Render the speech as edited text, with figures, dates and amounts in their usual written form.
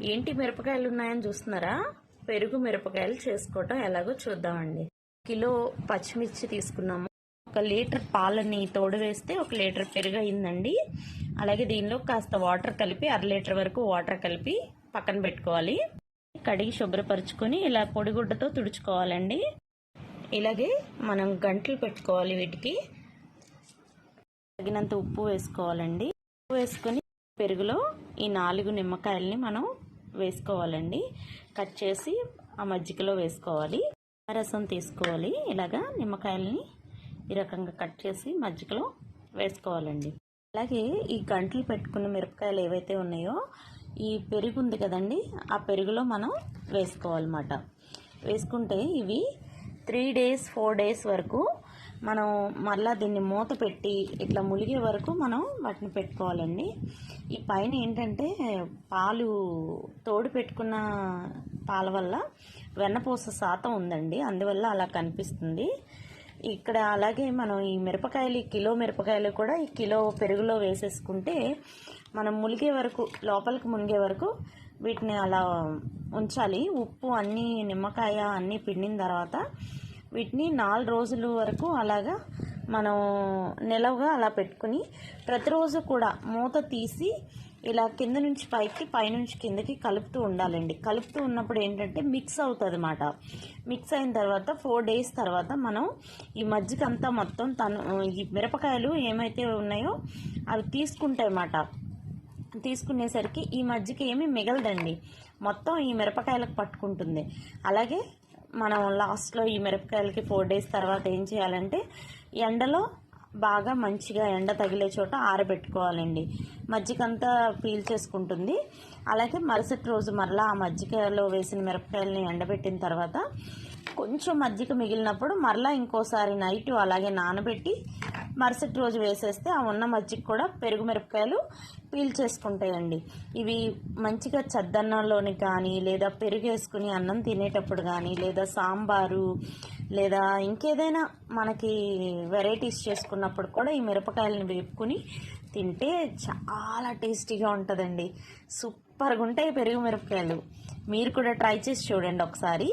ఏంటి మిరపకాయలు ఉన్నాయని చూస్తున్నారా? పెరుగు మిరపకాయలు చేసుకోవటం ఎలాగో చూద్దామండి. కిలో పచ్చిమిర్చి తీసుకున్నాము. 1 లీటర్ పాలని తోడు వేస్తే 1 లీటర్ పెరుగు అయిందండి. అలాగే దీనిలో కాస్త వాటర్ కలిపి 1/2 లీటర్ వరకు వాటర్ కలిపి పక్కన పెట్టుకోవాలి. కడిగి శుభ్రపరచుకొని ఇలా పొడిగుడ్డతో తుడుచుకోవాలండి. ఇలాగే మనం గంటలు పెట్టుకోవాలి. వీటికి తగినంత ఉప్పు వేసుకోవాలండి. ఉప్పు వేసుకొని పెరుగులో ఈ 4 నిమ్మకాయలని మనం వేసుకోవాలండి. కట్ చేసి ఆ మజ్జిగలో వేసుకోవాలి. రసం తీసుకోవాలి. ఇలాగా నిమ్మకాయలని ఈ రకంగా కట్ చేసి మజ్జిగలో వేసుకోవాలండి. అలాగే ఈ గంటలు పెట్టుకున్న మిరపకాయలు ఏవైతే ఉన్నాయో ఈ పెరుగు ఉంది కదండి, ఆ పెరుగులో మనం వేసుకోవాలన్నమాట. వేసుకుంటే ఇవి 3 డేస్ 4 డేస్ వరకు మనం మళ్ళీ దీన్ని మూత పెట్టి ఇట్లా ములిగే వరకు మనం వాటిని పెట్టుకోవాలండి. ఈ పైన ఏంటంటే పాలు తోడు పెట్టుకున్న పాల వల్ల వెన్నపూస శాతం ఉందండి, అందువల్ల అలా కనిపిస్తుంది ఇక్కడ. అలాగే మనం ఈ మిరపకాయలు, కిలో మిరపకాయలు కూడా ఈ కిలో పెరుగులో వేసేసుకుంటే మనం ములిగే వరకు, లోపలికి మునిగే వరకు వీటిని అలా ఉంచాలి. ఉప్పు అన్నీ, నిమ్మకాయ అన్నీ పిండిన తర్వాత వీటిని 4 రోజుల వరకు అలాగా మనం నిలవగా అలా పెట్టుకుని ప్రతిరోజు కూడా మూత తీసి ఇలా కింద నుంచి పైకి, పైనుంచి కిందకి కలుపుతూ ఉండాలండి. కలుపుతూ ఉన్నప్పుడు ఏంటంటే మిక్స్ అవుతుంది అన్నమాట. మిక్స్ అయిన తర్వాత 4 డేస్ తర్వాత మనం ఈ మజ్జిగ అంతా మొత్తం ఈ మిరపకాయలు ఏమైతే ఉన్నాయో అవి తీసుకుంటాయి అన్నమాట. తీసుకునేసరికి ఈ మజ్జిగ ఏమీ మిగలదండి, మొత్తం ఈ మిరపకాయలకు పట్టుకుంటుంది. అలాగే మనం లాస్ట్లో ఈ మిరపకాయలకి 4 డేస్ తర్వాత ఏం చేయాలంటే ఎండలో బాగా మంచిగా ఎండ తగిలే చోట ఆరబెట్టుకోవాలండి. మజ్జిగ అంతా పీల్చేసుకుంటుంది. అలాగే మరుసటి రోజు మరలా ఆ మజ్జిగలో వేసిన మిరపకాయలని ఎండబెట్టిన తర్వాత కొంచెం మజ్జిగ మిగిలినప్పుడు మరలా ఇంకోసారి నైట్ అలాగే నానబెట్టి మరుసటి రోజు వేసేస్తే ఆ ఉన్న మజ్జిగ కూడా పెరుగు మిరపకాయలు పీల్చేసుకుంటాయండి. ఇవి మంచిగా చద్దన్నంలోని కానీ, లేదా పెరుగు వేసుకుని అన్నం తినేటప్పుడు కానీ, లేదా సాంబారు, లేదా ఇంకేదైనా మనకి వెరైటీస్ చేసుకున్నప్పుడు కూడా ఈ మిరపకాయలను వేపుకుని తింటే చాలా టేస్టీగా ఉంటుందండి. సూపర్గా ఉంటాయి పెరుగు మిరపకాయలు. మీరు కూడా ట్రై చేసి చూడండి ఒకసారి.